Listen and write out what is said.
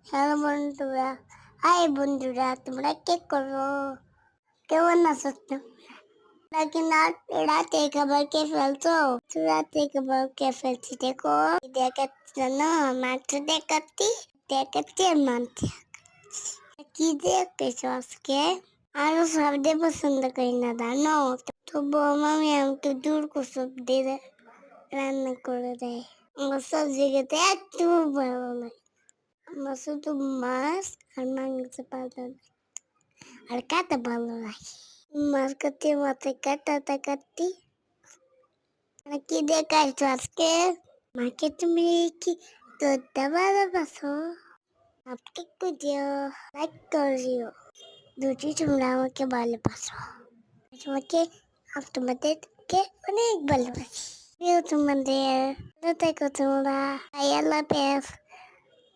Hello বন্ধুরা, high বন্ধুরা, তোমরা কি করো? কেমন আছো তোমরা? নাকি না রাতে খাবার খেয়ে ফেলছো? তো রাতে খাবার খেয়ে ফেলছি দেখো। কি দেখাচ্ছি জানো? মাংস দেখাচ্ছি আর মাংস। কি দেখতেছো আজকে? আরো সবজি পছন্দ করি না জানো? তবুও মামি আমাকে দূর কুসুম দিয়ে রান্না করে দেয়। আমার সবজি খেতে এত ভালো লাগে। আমার শুধু মাছ আর মাংস ভালো লাগে আর কাটা ভালো লাগে। মাছ কাটতে মাথায় কাটাতে কাটতে কি দেখাইছো আজকে? মাকে তুমি কি তোরটা ভালোবাসো? আপনি করিও, লাইক করিও, যদি তোমরা আমাকে ভালোবাসো। তোমাকে তোমাদেরকে অনেক ভালোবাসি। প্রিয় তোমাদের ভালো থেকো তোমরা। I love you.